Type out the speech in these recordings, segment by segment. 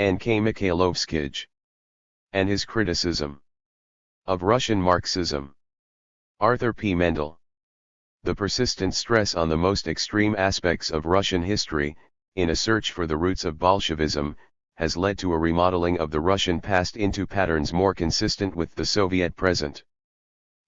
N.K. Mikhailovskij, and his criticism of Russian Marxism. Arthur P. Mendel. The persistent stress on the most extreme aspects of Russian history, in a search for the roots of Bolshevism, has led to a remodeling of the Russian past into patterns more consistent with the Soviet present.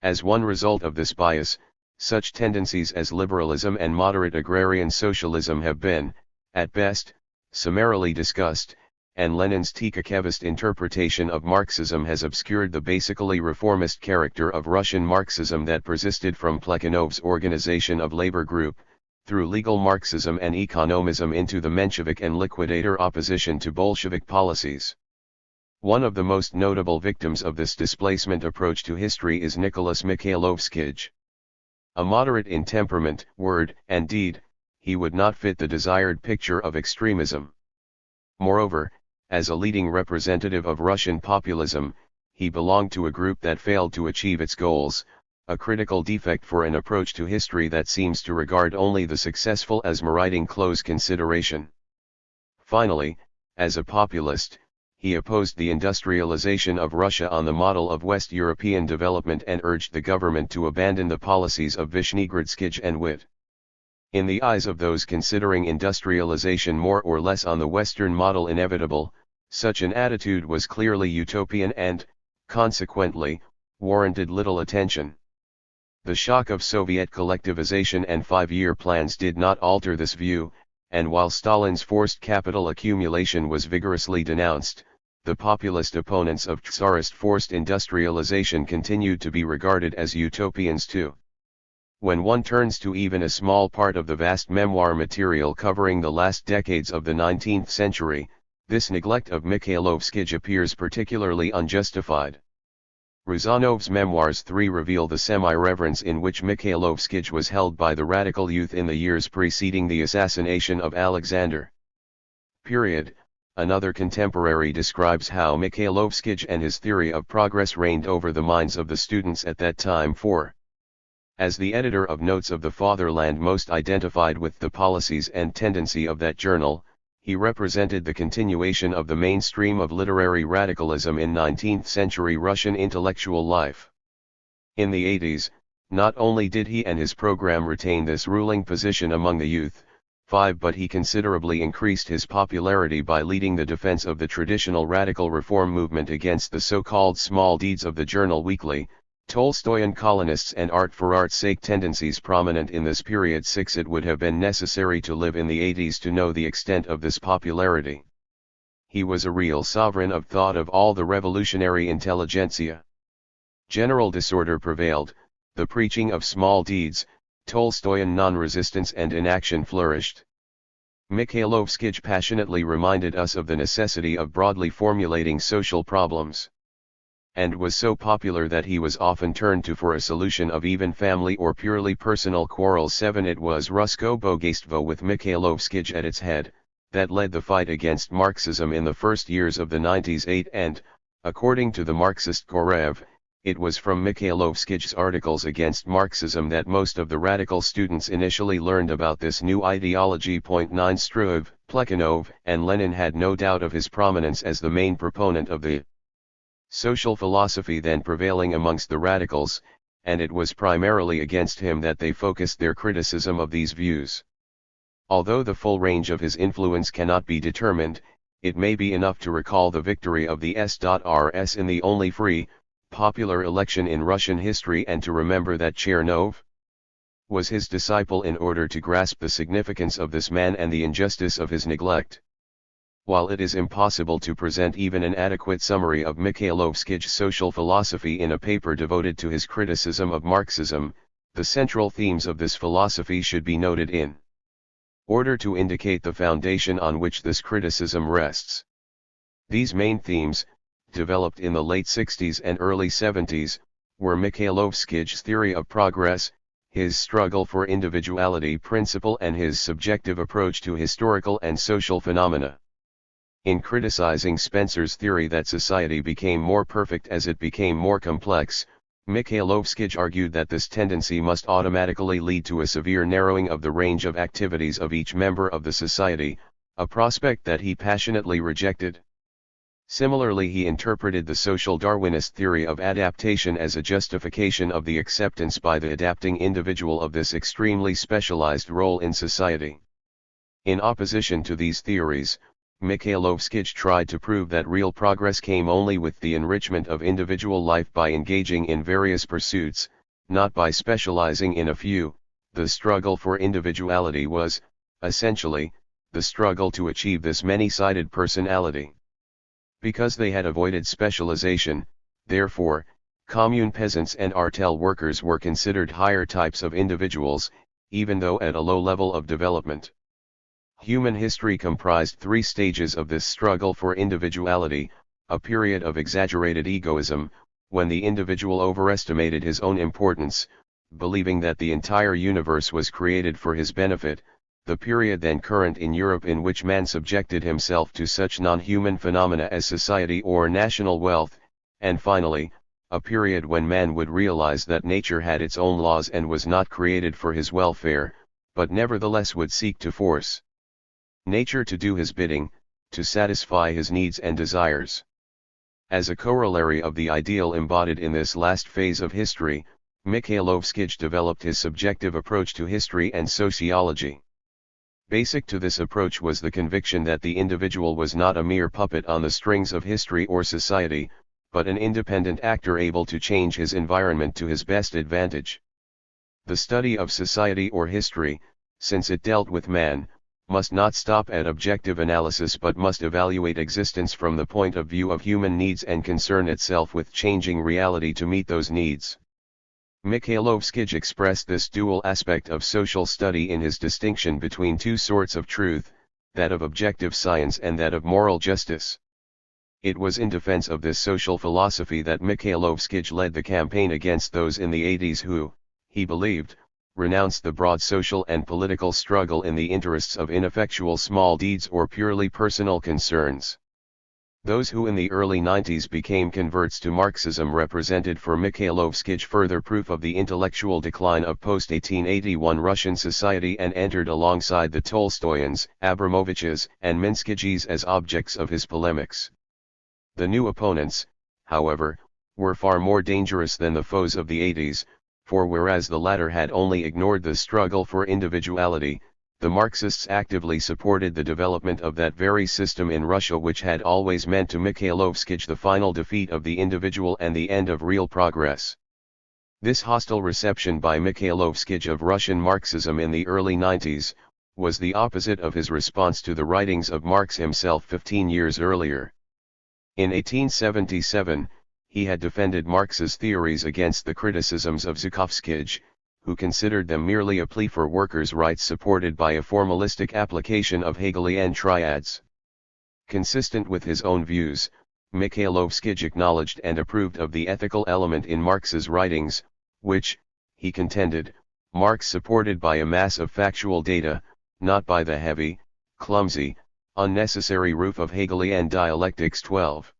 As one result of this bias, such tendencies as liberalism and moderate agrarian socialism have been, at best, summarily discussed, and Lenin's Tikhakevist interpretation of Marxism has obscured the basically reformist character of Russian Marxism that persisted from Plekhanov's organization of labor group, through legal Marxism and economism into the Menshevik and liquidator opposition to Bolshevik policies. One of the most notable victims of this displacement approach to history is Nicholas Mikhailovskij. A moderate in temperament, word, and deed, he would not fit the desired picture of extremism. Moreover, as a leading representative of Russian populism, he belonged to a group that failed to achieve its goals, a critical defect for an approach to history that seems to regard only the successful as meriting close consideration. Finally, as a populist, he opposed the industrialization of Russia on the model of West European development and urged the government to abandon the policies of Vishnegradskij and Witt. In the eyes of those considering industrialization more or less on the Western model inevitable, such an attitude was clearly utopian and, consequently, warranted little attention. The shock of Soviet collectivization and five-year plans did not alter this view, and while Stalin's forced capital accumulation was vigorously denounced, the populist opponents of Tsarist forced industrialization continued to be regarded as utopians too. When one turns to even a small part of the vast memoir material covering the last decades of the 19th century, this neglect of Mikhailovskij appears particularly unjustified. Ruzanov's Memoirs 3 reveal the semi-reverence in which Mikhailovskij was held by the radical youth in the years preceding the assassination of Alexander. Another contemporary describes how Mikhailovskij and his theory of progress reigned over the minds of the students at that time. As the editor of Notes of the Fatherland most identified with the policies and tendency of that journal, he represented the continuation of the mainstream of literary radicalism in 19th-century Russian intellectual life. In the 80s, not only did he and his program retain this ruling position among the youth, but he considerably increased his popularity by leading the defense of the traditional radical reform movement against the so-called small deeds of the journal weekly, Tolstoyan colonists and art for art's sake tendencies prominent in this period. It would have been necessary to live in the 80s to know the extent of this popularity. He was a real sovereign of thought of all the revolutionary intelligentsia. General disorder prevailed, the preaching of small deeds, Tolstoyan non-resistance and inaction flourished. Mikhailovskij passionately reminded us of the necessity of broadly formulating social problems, and was so popular that he was often turned to for a solution of even family or purely personal quarrels. It was Rusko Bogaystvo with Mikhailovskij at its head, that led the fight against Marxism in the first years of the 90s. And, according to the Marxist Korev, it was from Mikhailovskij's articles against Marxism that most of the radical students initially learned about this new ideology. 9 Struve, Plekhanov, and Lenin had no doubt of his prominence as the main proponent of the social philosophy then prevailing amongst the radicals, and it was primarily against him that they focused their criticism of these views. Although the full range of his influence cannot be determined, it may be enough to recall the victory of the S.R.S. in the only free, popular election in Russian history and to remember that Chernov was his disciple in order to grasp the significance of this man and the injustice of his neglect. While it is impossible to present even an adequate summary of Mikhailovskij's social philosophy in a paper devoted to his criticism of Marxism, the central themes of this philosophy should be noted in order to indicate the foundation on which this criticism rests. These main themes, developed in the late 60s and early 70s, were Mikhailovskij's theory of progress, his struggle for individuality principle and his subjective approach to historical and social phenomena. In criticizing Spencer's theory that society became more perfect as it became more complex, Mikhailovskij argued that this tendency must automatically lead to a severe narrowing of the range of activities of each member of the society, a prospect that he passionately rejected. Similarly, he interpreted the social Darwinist theory of adaptation as a justification of the acceptance by the adapting individual of this extremely specialized role in society. In opposition to these theories, Mikhailovskij tried to prove that real progress came only with the enrichment of individual life by engaging in various pursuits, not by specializing in a few. The struggle for individuality was, essentially, the struggle to achieve this many-sided personality. Because they had avoided specialization, therefore, commune peasants and artel workers were considered higher types of individuals, even though at a low level of development. Human history comprised three stages of this struggle for individuality: a period of exaggerated egoism, when the individual overestimated his own importance, believing that the entire universe was created for his benefit; the period then current in Europe in which man subjected himself to such non-human phenomena as society or national wealth; and finally, a period when man would realize that nature had its own laws and was not created for his welfare, but nevertheless would seek to force nature to do his bidding, to satisfy his needs and desires. As a corollary of the ideal embodied in this last phase of history, Mikhailovskij developed his subjective approach to history and sociology. Basic to this approach was the conviction that the individual was not a mere puppet on the strings of history or society, but an independent actor able to change his environment to his best advantage. The study of society or history, since it dealt with man, must not stop at objective analysis but must evaluate existence from the point of view of human needs and concern itself with changing reality to meet those needs. Mikhailovskij expressed this dual aspect of social study in his distinction between two sorts of truth, that of objective science and that of moral justice. It was in defense of this social philosophy that Mikhailovskij led the campaign against those in the 80s who, he believed, renounced the broad social and political struggle in the interests of ineffectual small deeds or purely personal concerns. Those who in the early 90s became converts to Marxism represented for Mikhailovskij further proof of the intellectual decline of post-1881 Russian society and entered alongside the Tolstoyans, Abramoviches, and Minskijis as objects of his polemics. The new opponents, however, were far more dangerous than the foes of the 80s, for whereas the latter had only ignored the struggle for individuality, the Marxists actively supported the development of that very system in Russia which had always meant to Mikhailovskij the final defeat of the individual and the end of real progress. This hostile reception by Mikhailovskij of Russian Marxism in the early 90s, was the opposite of his response to the writings of Marx himself 15 years earlier. In 1877, he had defended Marx's theories against the criticisms of Zhukovskij, who considered them merely a plea for workers' rights supported by a formalistic application of Hegelian triads. Consistent with his own views, Mikhailovskij acknowledged and approved of the ethical element in Marx's writings, which, he contended, Marx supported by a mass of factual data, not by the heavy, clumsy, unnecessary roof of Hegelian dialectics 12.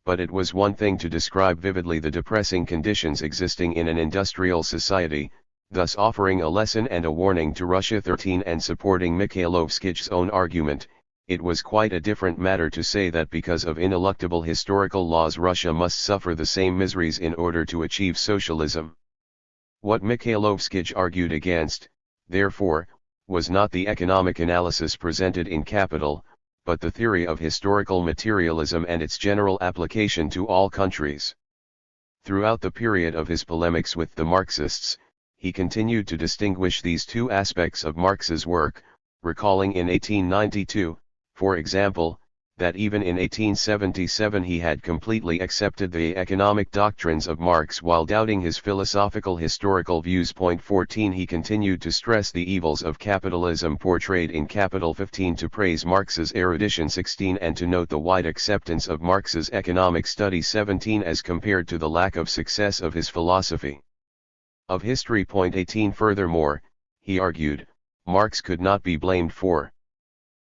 But it was one thing to describe vividly the depressing conditions existing in an industrial society, thus offering a lesson and a warning to Russia 13 and supporting Mikhailovskij's own argument. It was quite a different matter to say that because of ineluctable historical laws Russia must suffer the same miseries in order to achieve socialism. What Mikhailovskij argued against, therefore, was not the economic analysis presented in Capital, but the theory of historical materialism and its general application to all countries. Throughout the period of his polemics with the Marxists, he continued to distinguish these two aspects of Marx's work, recalling in 1892, for example, that even in 1877 he had completely accepted the economic doctrines of Marx while doubting his philosophical historical views. 14 He continued to stress the evils of capitalism portrayed in Capital 15, to praise Marx's erudition 16, and to note the wide acceptance of Marx's economic study 17 as compared to the lack of success of his philosophy of history. 18 Furthermore, he argued, Marx could not be blamed for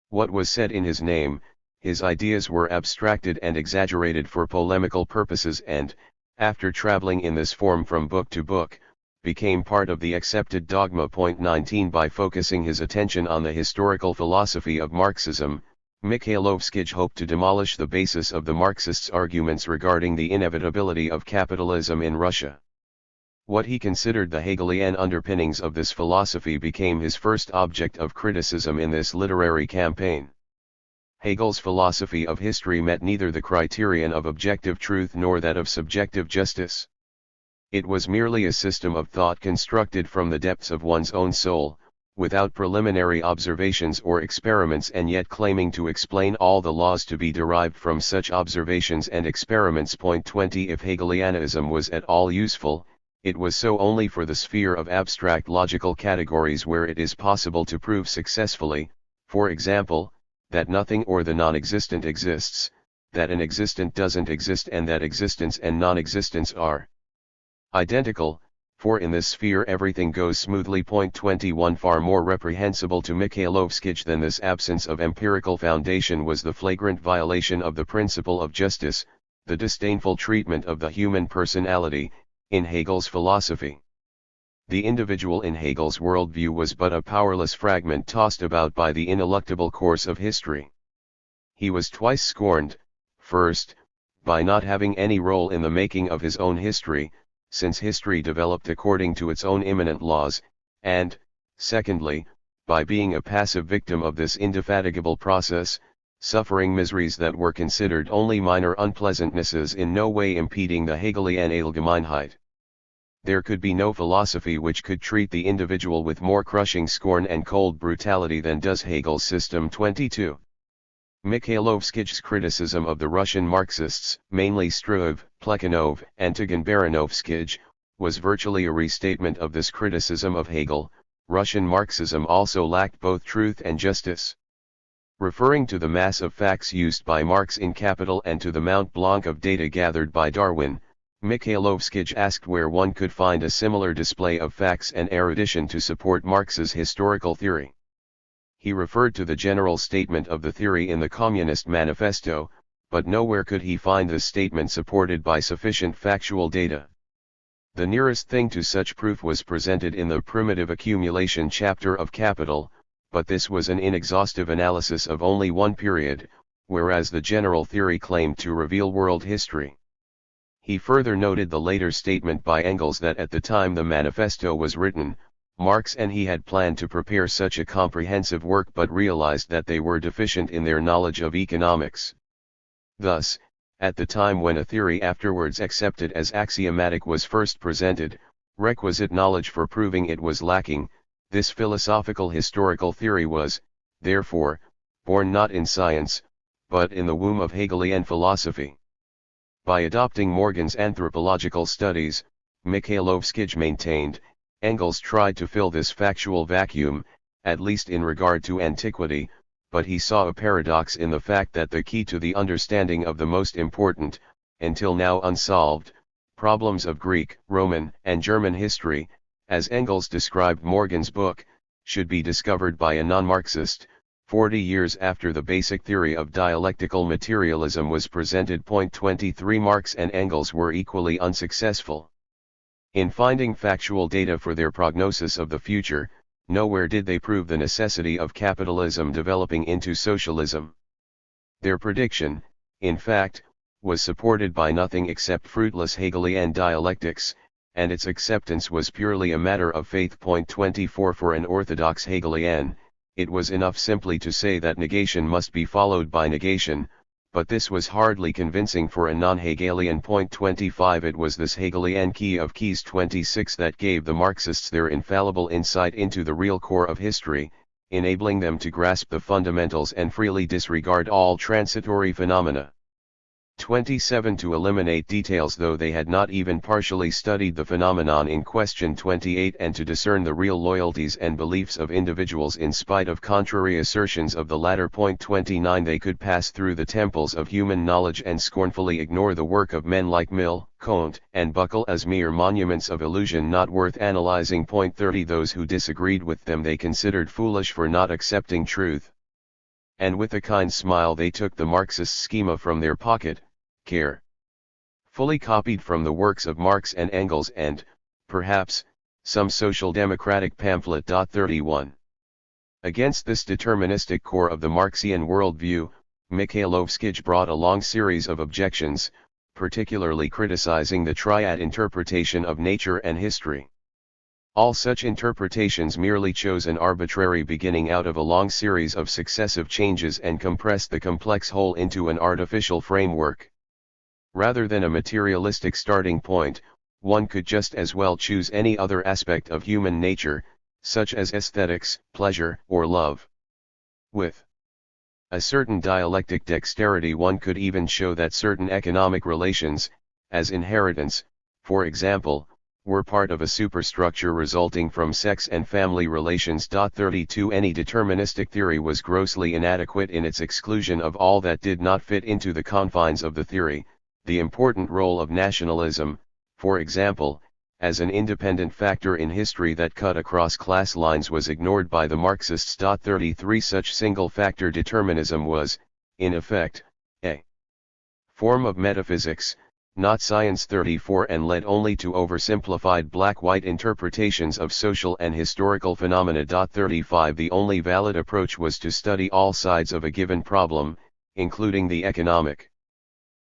what was said in his name. His ideas were abstracted and exaggerated for polemical purposes and, after traveling in this form from book to book, became part of the accepted dogma. 19 By focusing his attention on the historical philosophy of Marxism, Mikhailovskij hoped to demolish the basis of the Marxists' arguments regarding the inevitability of capitalism in Russia. What he considered the Hegelian underpinnings of this philosophy became his first object of criticism in this literary campaign. Hegel's philosophy of history met neither the criterion of objective truth nor that of subjective justice. It was merely a system of thought constructed from the depths of one's own soul, without preliminary observations or experiments, and yet claiming to explain all the laws to be derived from such observations and experiments. 20 If Hegelianism was at all useful, it was so only for the sphere of abstract logical categories where it is possible to prove successfully, for example, that nothing or the non-existent exists, that an existent doesn't exist, and that existence and non-existence are identical, for in this sphere everything goes smoothly. 21 Far more reprehensible to Mikhailovskij than this absence of empirical foundation was the flagrant violation of the principle of justice, the disdainful treatment of the human personality, in Hegel's philosophy. The individual in Hegel's worldview was but a powerless fragment tossed about by the ineluctable course of history. He was twice scorned: first, by not having any role in the making of his own history, since history developed according to its own immanent laws, and, secondly, by being a passive victim of this indefatigable process, suffering miseries that were considered only minor unpleasantnesses, in no way impeding the Hegelian Allgemeinheit. There could be no philosophy which could treat the individual with more crushing scorn and cold brutality than does Hegel's system. 22. Mikhailovskij's criticism of the Russian Marxists, mainly Struve, Plekhanov, and Tagan-Baranovskij, was virtually a restatement of this criticism of Hegel. Russian Marxism also lacked both truth and justice. Referring to the mass of facts used by Marx in Capital and to the Mont Blanc of data gathered by Darwin, Mikhailovskij asked where one could find a similar display of facts and erudition to support Marx's historical theory. He referred to the general statement of the theory in the Communist Manifesto, but nowhere could he find this statement supported by sufficient factual data. The nearest thing to such proof was presented in the primitive accumulation chapter of Capital, but this was an inexhaustive analysis of only one period, whereas the general theory claimed to reveal world history. He further noted the later statement by Engels that at the time the manifesto was written, Marx and he had planned to prepare such a comprehensive work but realized that they were deficient in their knowledge of economics. Thus, at the time when a theory afterwards accepted as axiomatic was first presented, requisite knowledge for proving it was lacking. This philosophical historical theory was, therefore, born not in science, but in the womb of Hegelian philosophy. By adopting Morgan's anthropological studies, Mikhailovskij maintained, Engels tried to fill this factual vacuum, at least in regard to antiquity, but he saw a paradox in the fact that the key to the understanding of the most important, until now unsolved, problems of Greek, Roman, and German history, as Engels described Morgan's book, should be discovered by a non-Marxist, 40 years after the basic theory of dialectical materialism was presented. 23 Marx and Engels were equally unsuccessful in finding factual data for their prognosis of the future. Nowhere did they prove the necessity of capitalism developing into socialism. Their prediction, in fact, was supported by nothing except fruitless Hegelian dialectics, and its acceptance was purely a matter of faith. 24 For an orthodox Hegelian, it was enough simply to say that negation must be followed by negation, but this was hardly convincing for a non-Hegelian. 25 It was this Hegelian key of keys 26 that gave the Marxists their infallible insight into the real core of history, enabling them to grasp the fundamentals and freely disregard all transitory phenomena. 27 To eliminate details though they had not even partially studied the phenomenon in question. 28 And to discern the real loyalties and beliefs of individuals in spite of contrary assertions of the latter. 29 They could pass through the temples of human knowledge and scornfully ignore the work of men like Mill, Comte, and Buckle as mere monuments of illusion not worth analyzing. 30 Those who disagreed with them they considered foolish for not accepting truth. And with a kind smile they took the Marxist schema from their pocket, fully copied from the works of Marx and Engels and, perhaps, some social democratic pamphlet. 31 Against this deterministic core of the Marxian worldview, Mikhailovskij brought a long series of objections, particularly criticizing the triad interpretation of nature and history. All such interpretations merely chose an arbitrary beginning out of a long series of successive changes and compressed the complex whole into an artificial framework. Rather than a materialistic starting point, one could just as well choose any other aspect of human nature, such as aesthetics, pleasure, or love. With a certain dialectic dexterity one could even show that certain economic relations, as inheritance, for example, were part of a superstructure resulting from sex and family relations. 32 Any deterministic theory was grossly inadequate in its exclusion of all that did not fit into the confines of the theory. The important role of nationalism, for example, as an independent factor in history that cut across class lines, was ignored by the Marxists. 33 Such single-factor determinism was, in effect, a form of metaphysics, not science. 34 And led only to oversimplified black-white interpretations of social and historical phenomena. 35 The only valid approach was to study all sides of a given problem, including the economic.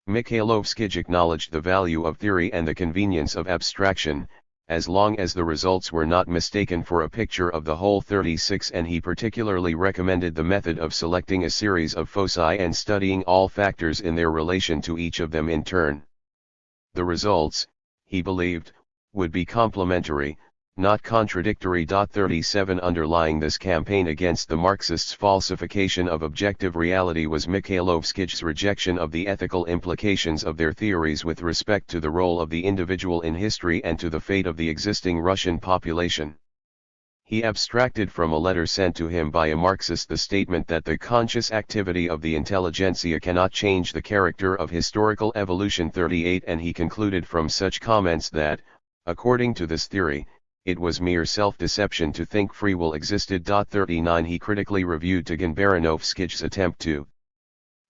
Mikhailovskij acknowledged the value of theory and the convenience of abstraction, as long as the results were not mistaken for a picture of the whole. 36 And he particularly recommended the method of selecting a series of foci and studying all factors in their relation to each of them in turn. The results, he believed, would be complementary, not contradictory. 37 Underlying this campaign against the Marxists' falsification of objective reality was Mikhailovskij's rejection of the ethical implications of their theories with respect to the role of the individual in history and to the fate of the existing Russian population. He abstracted from a letter sent to him by a Marxist the statement that the conscious activity of the intelligentsia cannot change the character of historical evolution. 38 And he concluded from such comments that, according to this theory, it was mere self-deception to think free will existed. 39 He critically reviewed Taganbaranovskij's attempt to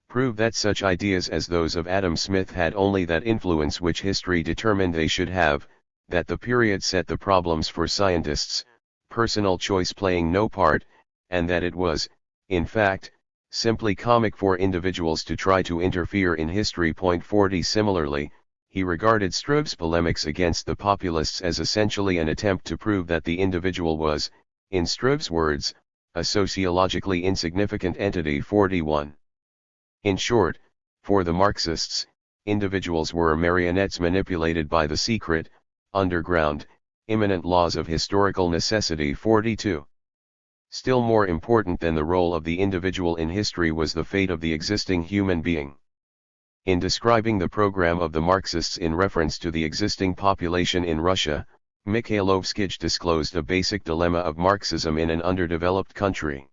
prove that such ideas as those of Adam Smith had only that influence which history determined they should have, that the period set the problems for scientists, personal choice playing no part, and that it was, in fact, simply comic for individuals to try to interfere in history. 40 Similarly, he regarded Struve's polemics against the populists as essentially an attempt to prove that the individual was, in Struve's words, a sociologically insignificant entity. 41 In short, for the Marxists, individuals were marionettes manipulated by the secret, underground, immanent laws of historical necessity. 42 Still more important than the role of the individual in history was the fate of the existing human being. In describing the program of the Marxists in reference to the existing population in Russia, Mikhailovskij disclosed a basic dilemma of Marxism in an underdeveloped country.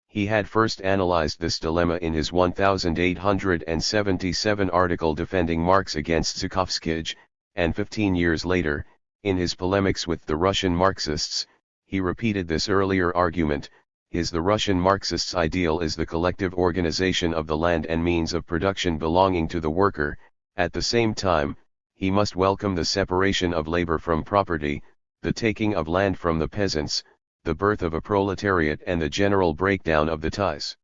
He had first analyzed this dilemma in his 1877 article defending Marx against Zhukovskij, and 15 years later, in his polemics with the Russian Marxists, he repeated this earlier argument. The Russian Marxists' ideal is the collective organization of the land and means of production belonging to the worker. At the same time, he must welcome the separation of labor from property, the taking of land from the peasants, the birth of a proletariat, and the general breakdown of the ties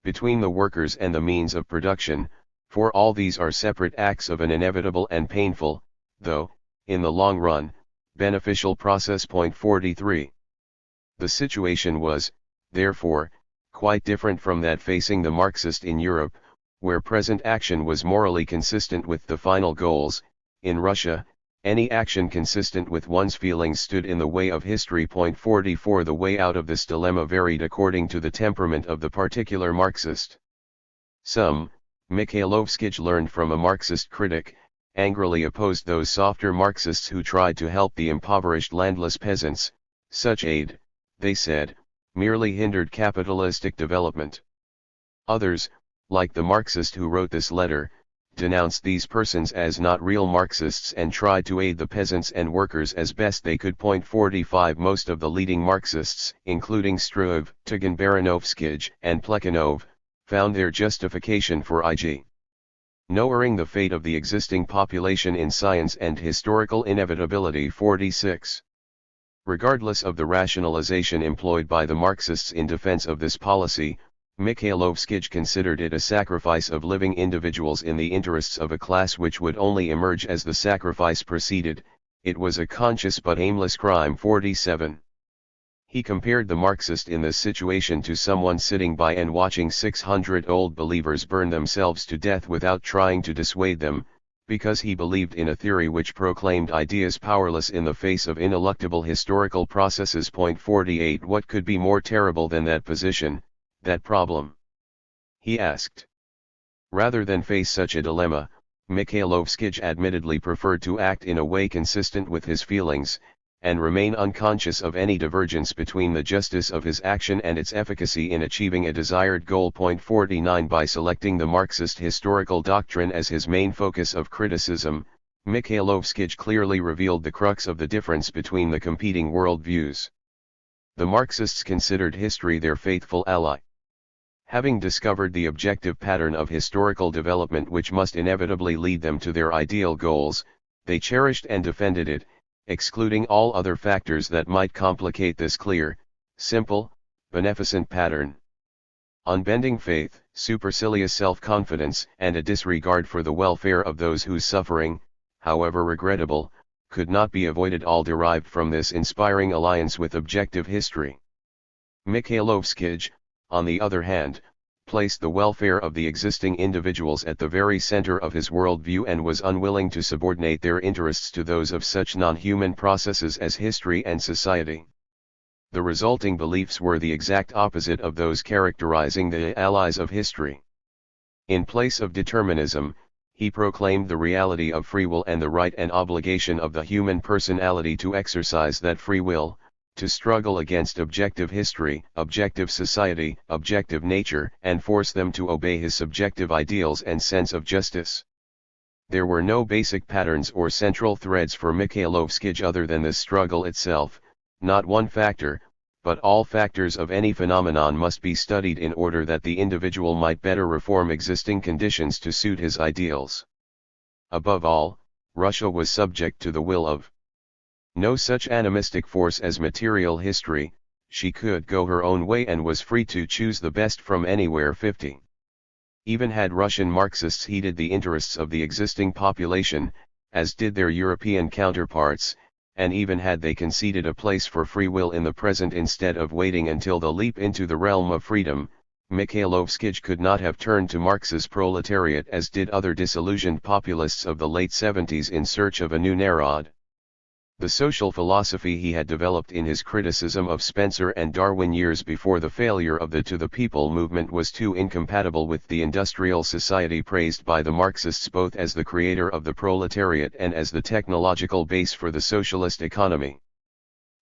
between the workers and the means of production, for all these are separate acts of an inevitable and painful, though, in the long run, beneficial process. 43 The situation was, therefore, quite different from that facing the Marxist in Europe, where present action was morally consistent with the final goals. In Russia, any action consistent with one's feelings stood in the way of history. 44 The way out of this dilemma varied according to the temperament of the particular Marxist. Some, Mikhailovskij learned from a Marxist critic, angrily opposed those softer Marxists who tried to help the impoverished landless peasants. Such aid, they said, merely hindered capitalistic development. Others, like the Marxist who wrote this letter, denounced these persons as not real Marxists and tried to aid the peasants and workers as best they could. 45 Most of the leading Marxists, including Struve, Taganbaranovskij, and Plekhanov, found their justification for ignoring the fate of the existing population in science and historical inevitability. 46 Regardless of the rationalization employed by the Marxists in defense of this policy, Mikhailovskij considered it a sacrifice of living individuals in the interests of a class which would only emerge as the sacrifice proceeded. It was a conscious but aimless crime. 47. He compared the Marxist in this situation to someone sitting by and watching 600 old believers burn themselves to death without trying to dissuade them, because he believed in a theory which proclaimed ideas powerless in the face of ineluctable historical processes. 48. What could be more terrible than that position, that problem? He asked. Rather than face such a dilemma, Mikhailovskij admittedly preferred to act in a way consistent with his feelings, and remain unconscious of any divergence between the justice of his action and its efficacy in achieving a desired goal. 49. By selecting the Marxist historical doctrine as his main focus of criticism, Mikhailovskij clearly revealed the crux of the difference between the competing worldviews. The Marxists considered history their faithful ally. Having discovered the objective pattern of historical development which must inevitably lead them to their ideal goals, they cherished and defended it, excluding all other factors that might complicate this clear, simple, beneficent pattern. Unbending faith, supercilious self-confidence, and a disregard for the welfare of those whose suffering, however regrettable, could not be avoided, all derived from this inspiring alliance with objective history. Mikhailovskij, on the other hand, placed the welfare of the existing individuals at the very center of his worldview and was unwilling to subordinate their interests to those of such non-human processes as history and society. The resulting beliefs were the exact opposite of those characterizing the allies of history. In place of determinism, he proclaimed the reality of free will and the right and obligation of the human personality to exercise that free will, to struggle against objective history, objective society, objective nature, and force them to obey his subjective ideals and sense of justice. There were no basic patterns or central threads for Mikhailovskij other than this struggle itself. Not one factor, but all factors of any phenomenon must be studied in order that the individual might better reform existing conditions to suit his ideals. Above all, Russia was subject to the will of no such animistic force as material history. She could go her own way and was free to choose the best from anywhere. 50. Even had Russian Marxists heeded the interests of the existing population, as did their European counterparts, and even had they conceded a place for free will in the present instead of waiting until the leap into the realm of freedom, Mikhailovskij could not have turned to Marx's proletariat as did other disillusioned populists of the late 70s in search of a new Narod. The social philosophy he had developed in his criticism of Spencer and Darwin years before the failure of the To the People movement was too incompatible with the industrial society praised by the Marxists both as the creator of the proletariat and as the technological base for the socialist economy.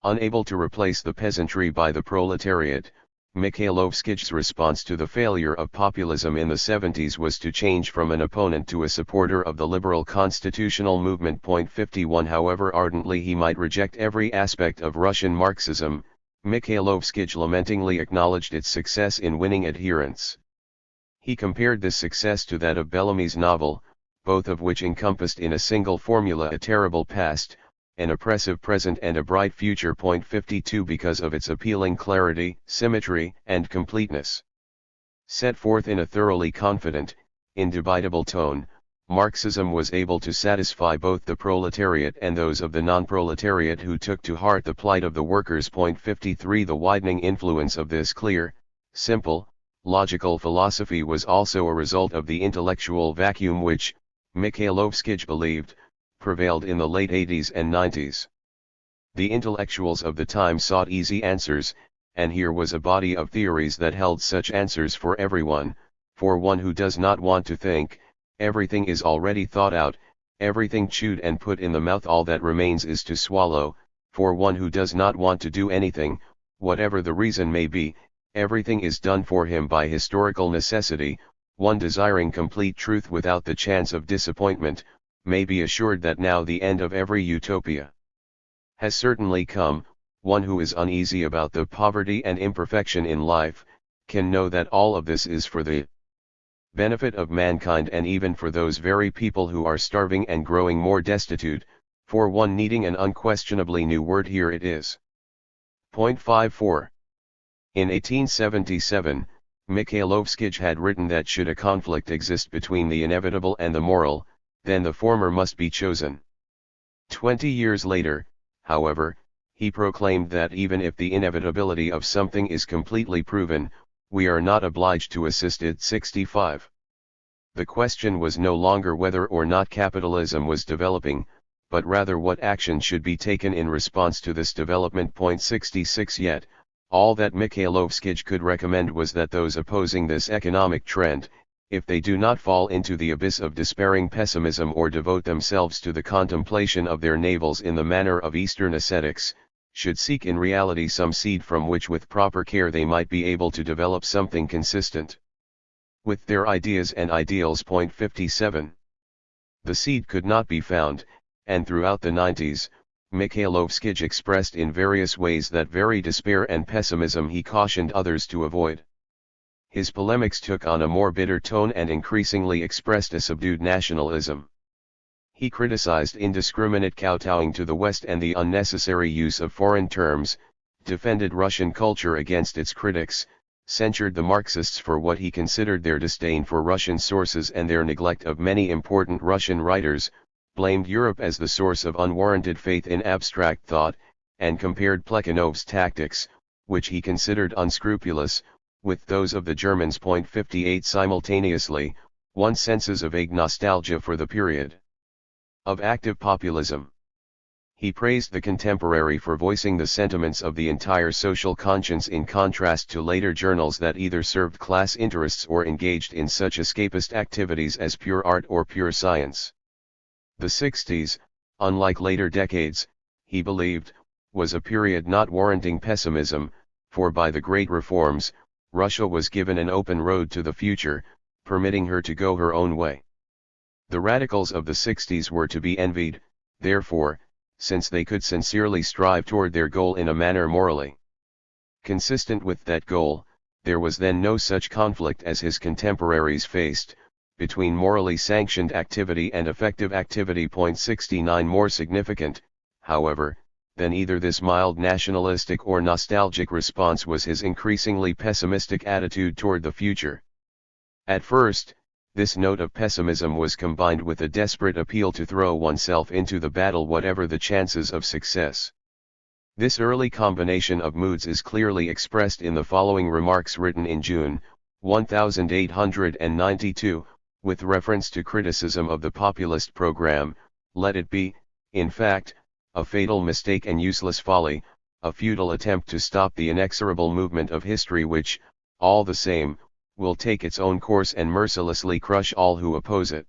Unable to replace the peasantry by the proletariat, Mikhailovskij's response to the failure of populism in the 70s was to change from an opponent to a supporter of the liberal constitutional movement. 51. However ardently he might reject every aspect of Russian Marxism, Mikhailovskij lamentingly acknowledged its success in winning adherents. He compared this success to that of Bellamy's novel, both of which encompassed in a single formula a terrible past, an oppressive present and a bright future. 52. Because of its appealing clarity, symmetry, and completeness. Set forth in a thoroughly confident, indubitable tone, Marxism was able to satisfy both the proletariat and those of the non-proletariat who took to heart the plight of the workers. 53. The widening influence of this clear, simple, logical philosophy was also a result of the intellectual vacuum which, Mikhailovskij believed, prevailed in the late 80s and 90s. The intellectuals of the time sought easy answers, and here was a body of theories that held such answers for everyone. For one who does not want to think, everything is already thought out, everything chewed and put in the mouth, all that remains is to swallow. For one who does not want to do anything, whatever the reason may be, everything is done for him by historical necessity. One desiring complete truth without the chance of disappointment, may be assured that now the end of every utopia has certainly come. One who is uneasy about the poverty and imperfection in life, can know that all of this is for the benefit of mankind and even for those very people who are starving and growing more destitute. For one needing an unquestionably new word, here it is. .54. In 1877, Mikhailovskij had written that should a conflict exist between the inevitable and the moral, then the former must be chosen. 20 years later, however, he proclaimed that even if the inevitability of something is completely proven, we are not obliged to assist it. 65. The question was no longer whether or not capitalism was developing, but rather what action should be taken in response to this development. 66. Yet, all that Mikhailovskij could recommend was that those opposing this economic trend, if they do not fall into the abyss of despairing pessimism or devote themselves to the contemplation of their navels in the manner of Eastern ascetics, should seek in reality some seed from which with proper care they might be able to develop something consistent with their ideas and ideals. 57. The seed could not be found, and throughout the 90s, Mikhailovskij expressed in various ways that very despair and pessimism he cautioned others to avoid. His polemics took on a more bitter tone and increasingly expressed a subdued nationalism. He criticized indiscriminate kowtowing to the West and the unnecessary use of foreign terms, defended Russian culture against its critics, censured the Marxists for what he considered their disdain for Russian sources and their neglect of many important Russian writers, blamed Europe as the source of unwarranted faith in abstract thought, and compared Plekhanov's tactics, which he considered unscrupulous, with those of the Germans. 58. Simultaneously, one senses a vague nostalgia for the period of active populism. He praised the contemporary for voicing the sentiments of the entire social conscience in contrast to later journals that either served class interests or engaged in such escapist activities as pure art or pure science. The 60s, unlike later decades, he believed, was a period not warranting pessimism, for by the great reforms, Russia was given an open road to the future, permitting her to go her own way. The radicals of the 60s were to be envied, therefore, since they could sincerely strive toward their goal in a manner morally consistent with that goal. There was then no such conflict as his contemporaries faced, between morally sanctioned activity and effective activity. 69. More significant, however, than either this mild nationalistic or nostalgic response was his increasingly pessimistic attitude toward the future. At first, this note of pessimism was combined with a desperate appeal to throw oneself into the battle whatever the chances of success. This early combination of moods is clearly expressed in the following remarks written in June, 1892, with reference to criticism of the populist program: let it be, in fact, a fatal mistake and useless folly, a futile attempt to stop the inexorable movement of history which, all the same, will take its own course and mercilessly crush all who oppose it.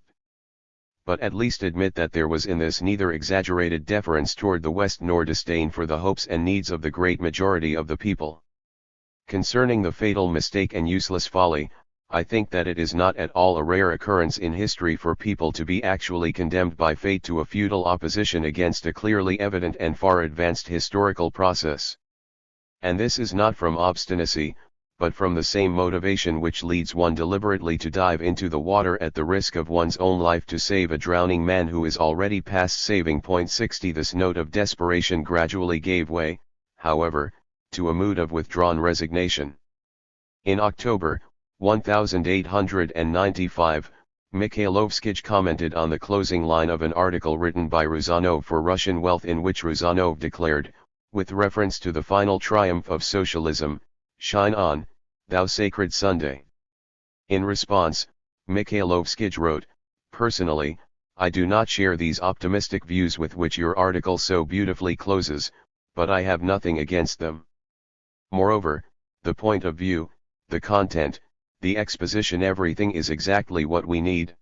But at least admit that there was in this neither exaggerated deference toward the West nor disdain for the hopes and needs of the great majority of the people. Concerning the fatal mistake and useless folly, I think that it is not at all a rare occurrence in history for people to be actually condemned by fate to a futile opposition against a clearly evident and far advanced historical process. And this is not from obstinacy, but from the same motivation which leads one deliberately to dive into the water at the risk of one's own life to save a drowning man who is already past saving. 60. This note of desperation gradually gave way, however, to a mood of withdrawn resignation. In October, 1895, Mikhailovskij commented on the closing line of an article written by Rozanov for Russian Wealth, in which Rozanov declared, with reference to the final triumph of socialism, "Shine on, thou sacred Sunday." In response, Mikhailovskij wrote, "Personally, I do not share these optimistic views with which your article so beautifully closes, but I have nothing against them. Moreover, the point of view, the content, the exposition, everything is exactly what we need."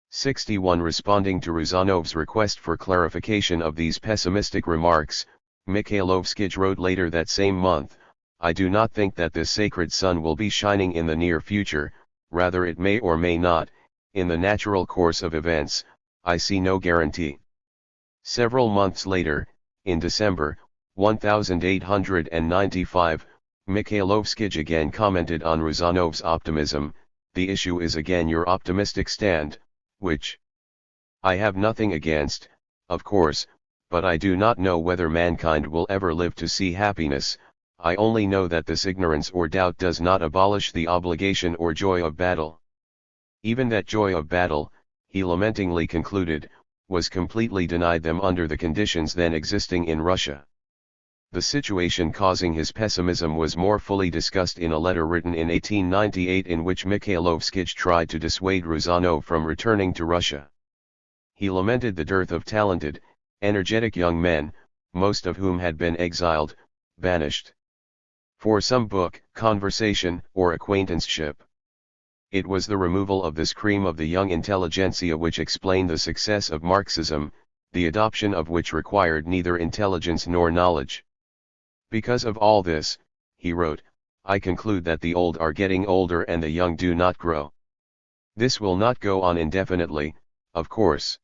61. Responding to Rozanov's request for clarification of these pessimistic remarks, Mikhailovskij wrote later that same month, "I do not think that this sacred sun will be shining in the near future, rather it may or may not, in the natural course of events, I see no guarantee." Several months later, in December, 1895, Mikhailovskij again commented on Rozanov's optimism, "The issue is again your optimistic stand, which I have nothing against, of course, but I do not know whether mankind will ever live to see happiness. I only know that this ignorance or doubt does not abolish the obligation or joy of battle. Even that joy of battle, he lamentingly concluded, was completely denied them under the conditions then existing in Russia. The situation causing his pessimism was more fully discussed in a letter written in 1898 in which Mikhailovskij tried to dissuade Rozanov from returning to Russia. He lamented the dearth of talented, energetic young men, most of whom had been exiled, banished for some book, conversation, or acquaintanceship. It was the removal of this cream of the young intelligentsia which explained the success of Marxism, the adoption of which required neither intelligence nor knowledge. Because of all this, he wrote, I conclude that the old are getting older and the young do not grow. This will not go on indefinitely, of course.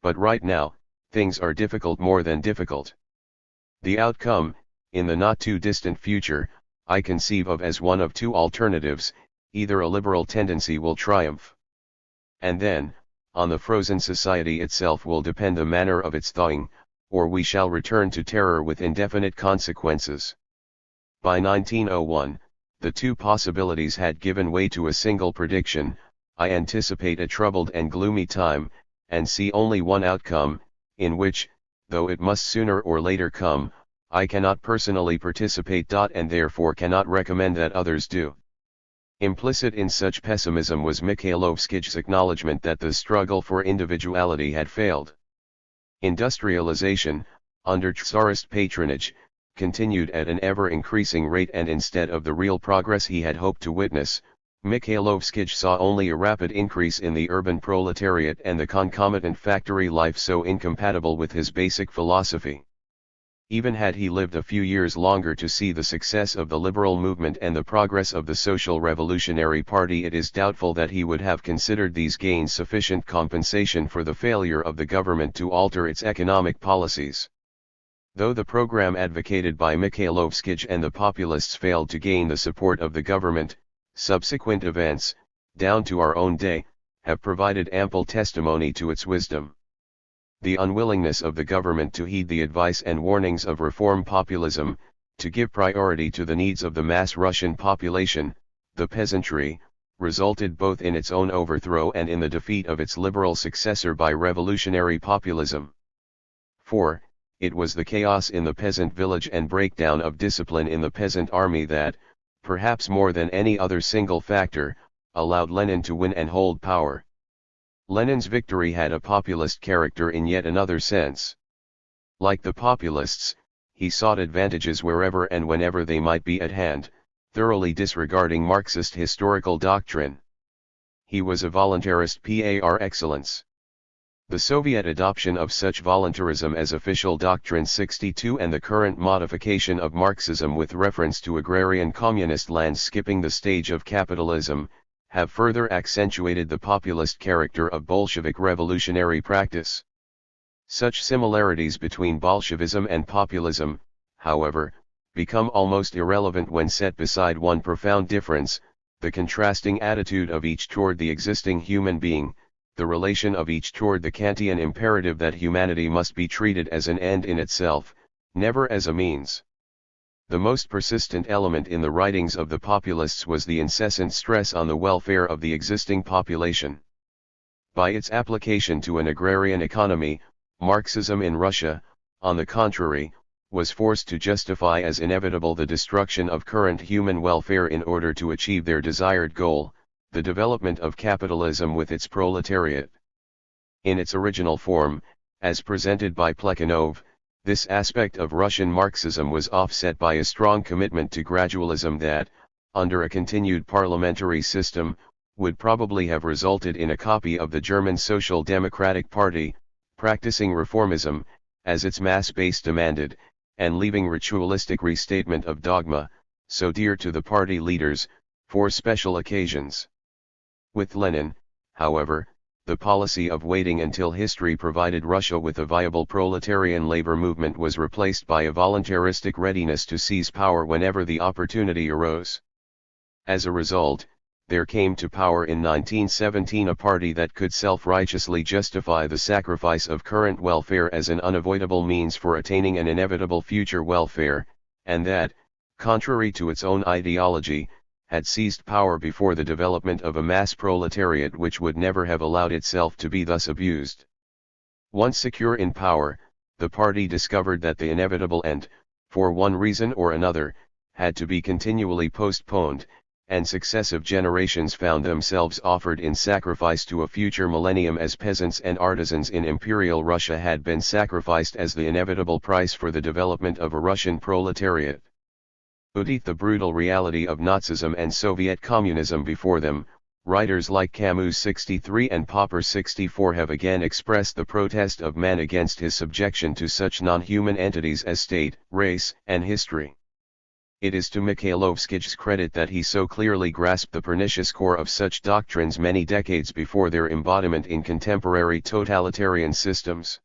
But right now, things are difficult, more than difficult. The outcome, in the not too distant future, I conceive of as one of two alternatives: either a liberal tendency will triumph, and then, on the frozen society itself will depend the manner of its thawing, or we shall return to terror with indefinite consequences. By 1901, the two possibilities had given way to a single prediction: I anticipate a troubled and gloomy time, and see only one outcome, in which, though it must sooner or later come, I cannot personally participate. And therefore cannot recommend that others do. Implicit in such pessimism was Mikhailovskij's acknowledgement that the struggle for individuality had failed. Industrialization, under Tsarist patronage, continued at an ever-increasing rate, and instead of the real progress he had hoped to witness, Mikhailovskij saw only a rapid increase in the urban proletariat and the concomitant factory life so incompatible with his basic philosophy. Even had he lived a few years longer to see the success of the liberal movement and the progress of the Social Revolutionary Party, it is doubtful that he would have considered these gains sufficient compensation for the failure of the government to alter its economic policies. Though the program advocated by Mikhailovskij and the populists failed to gain the support of the government, subsequent events, down to our own day, have provided ample testimony to its wisdom. The unwillingness of the government to heed the advice and warnings of reform populism, to give priority to the needs of the mass Russian population, the peasantry, resulted both in its own overthrow and in the defeat of its liberal successor by revolutionary populism. For, it was the chaos in the peasant village and breakdown of discipline in the peasant army that, perhaps more than any other single factor, allowed Lenin to win and hold power. Lenin's victory had a populist character in yet another sense. Like the populists, he sought advantages wherever and whenever they might be at hand, thoroughly disregarding Marxist historical doctrine. He was a voluntarist par excellence. The Soviet adoption of such voluntarism as official doctrine 62 and the current modification of Marxism with reference to agrarian communist lands skipping the stage of capitalism, have further accentuated the populist character of Bolshevik revolutionary practice. Such similarities between Bolshevism and populism, however, become almost irrelevant when set beside one profound difference: the contrasting attitude of each toward the existing human being, the relation of each toward the Kantian imperative that humanity must be treated as an end in itself, never as a means. The most persistent element in the writings of the populists was the incessant stress on the welfare of the existing population. By its application to an agrarian economy, Marxism in Russia, on the contrary, was forced to justify as inevitable the destruction of current human welfare in order to achieve their desired goal, the development of capitalism with its proletariat. In its original form, as presented by Plekhanov, this aspect of Russian Marxism was offset by a strong commitment to gradualism that, under a continued parliamentary system, would probably have resulted in a copy of the German Social Democratic Party, practicing reformism, as its mass base demanded, and leaving ritualistic restatement of dogma, so dear to the party leaders, for special occasions. With Lenin, however, the policy of waiting until history provided Russia with a viable proletarian labor movement was replaced by a voluntaristic readiness to seize power whenever the opportunity arose. As a result, there came to power in 1917 a party that could self-righteously justify the sacrifice of current welfare as an unavoidable means for attaining an inevitable future welfare, and that, contrary to its own ideology, had seized power before the development of a mass proletariat which would never have allowed itself to be thus abused. Once secure in power, the party discovered that the inevitable end, for one reason or another, had to be continually postponed, and successive generations found themselves offered in sacrifice to a future millennium as peasants and artisans in Imperial Russia had been sacrificed as the inevitable price for the development of a Russian proletariat. With the brutal reality of Nazism and Soviet communism before them, writers like Camus 63 and Popper 64 have again expressed the protest of man against his subjection to such non-human entities as state, race, and history. It is to Mikhailovskij's credit that he so clearly grasped the pernicious core of such doctrines many decades before their embodiment in contemporary totalitarian systems.